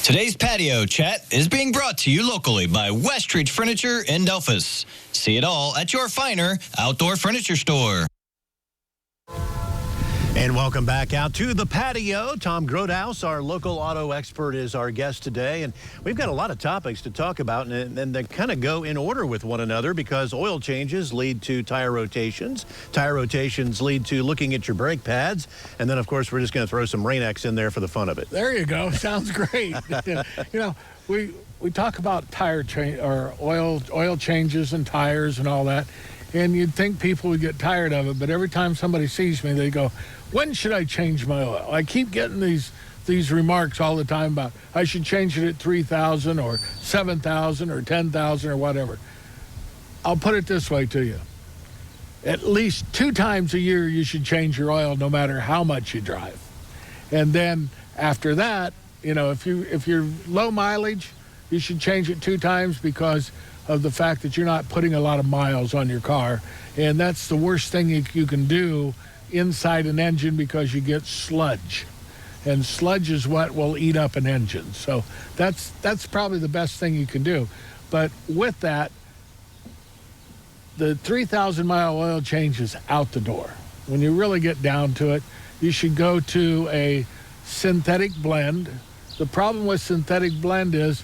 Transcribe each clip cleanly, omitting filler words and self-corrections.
Today's patio chat is being brought to you locally by Westridge Furniture in Delphus. See it all at your finer outdoor furniture store. And welcome back out to the patio. Tom Grothous, our local auto expert, is our guest today. And we've got a lot of topics to talk about, and they kind of go in order with one another because oil changes lead to tire rotations. Tire rotations lead to looking at your brake pads. And then, of course, we're just going to throw some Rain-X in there for the fun of it. There you go. Sounds great. We talk about tire change or oil changes and tires and all that. And you'd think people would get tired of it, but every time somebody sees me, they go, when should I change my oil? I keep getting these remarks all the time about I should change it at 3,000 or 7,000 or 10,000 or whatever. I'll put it this way to you. At least 2 times a year you should change your oil no matter how much you drive. And then after that, if you're low mileage, you should change it 2 times because of the fact that you're not putting a lot of miles on your car. And that's the worst thing you can do inside an engine because you get sludge. And sludge is what will eat up an engine. So that's probably the best thing you can do. But with that, the 3,000-mile oil change is out the door. When you really get down to it, you should go to a synthetic blend. The problem with synthetic blend is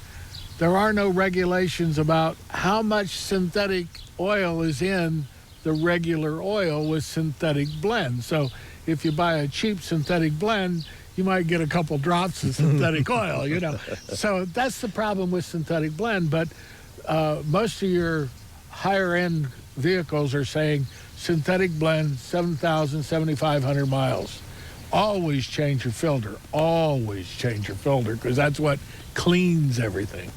there are no regulations about how much synthetic oil is in the regular oil with synthetic blend. So if you buy a cheap synthetic blend, you might get a couple drops of synthetic oil, So that's the problem with synthetic blend. But most of your higher end vehicles are saying synthetic blend, 7,000, 7,500 miles. Always change your filter. Always change your filter because that's what cleans everything.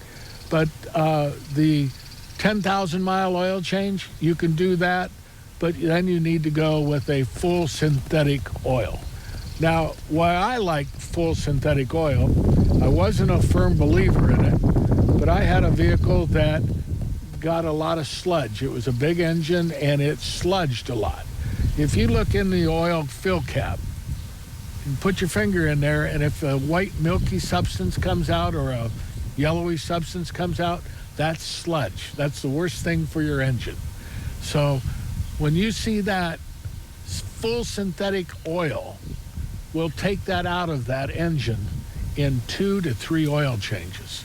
But the 10,000-mile oil change, you can do that, but then you need to go with a full synthetic oil. Now, why I like full synthetic oil, I wasn't a firm believer in it, but I had a vehicle that got a lot of sludge. It was a big engine, and it sludged a lot. If you look in the oil fill cap, you put your finger in there, and if a white milky substance comes out or a yellowy substance comes out, that's sludge. That's the worst thing for your engine. So when you see that, full synthetic oil will take that out of that engine in 2 to 3 oil changes.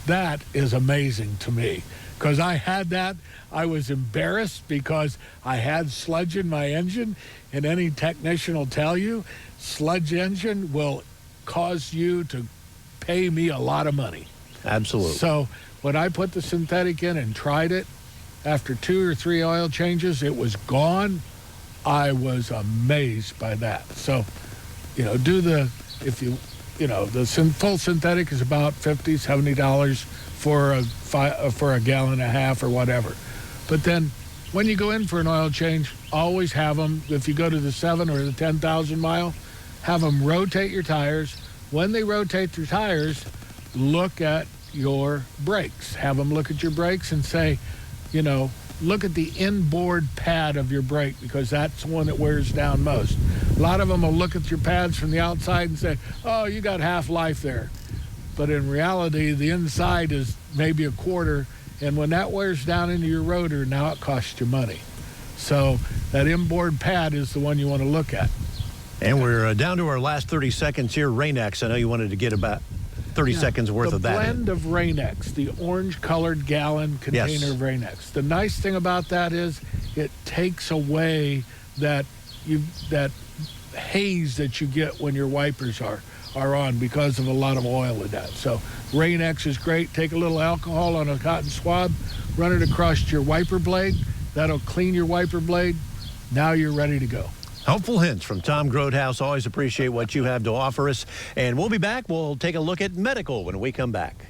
That is amazing to me because I had that. I was embarrassed because I had sludge in my engine, and any technician will tell you sludge engine will cause you to pay me a lot of money. Absolutely. So when I put the synthetic in and tried it, after 2 or 3 oil changes, it was gone. I was amazed by that. So, the full synthetic is about $50, $70 for a gallon and a half or whatever. But then when you go in for an oil change, always have them, if you go to the 7 or the 10,000 mile, have them rotate your tires. When they rotate their tires, look at your brakes. Have them look at your brakes and say, look at the inboard pad of your brake because that's the one that wears down most. A lot of them will look at your pads from the outside and say, oh, you got half life there. But in reality, the inside is maybe a quarter, and when that wears down into your rotor, now it costs you money. So that inboard pad is the one you want to look at. And we're down to our last 30 seconds here. Rain-X, I know you wanted to get about 30 seconds worth of that. The blend of Rain-X, the orange-colored gallon container of Rain-X. The nice thing about that is it takes away that haze that you get when your wipers are on because of a lot of oil in that. So Rain-X is great. Take a little alcohol on a cotton swab, run it across your wiper blade. That'll clean your wiper blade. Now you're ready to go. Helpful hints from Tom Grothous. Always appreciate what you have to offer us. And we'll be back. We'll take a look at medical when we come back.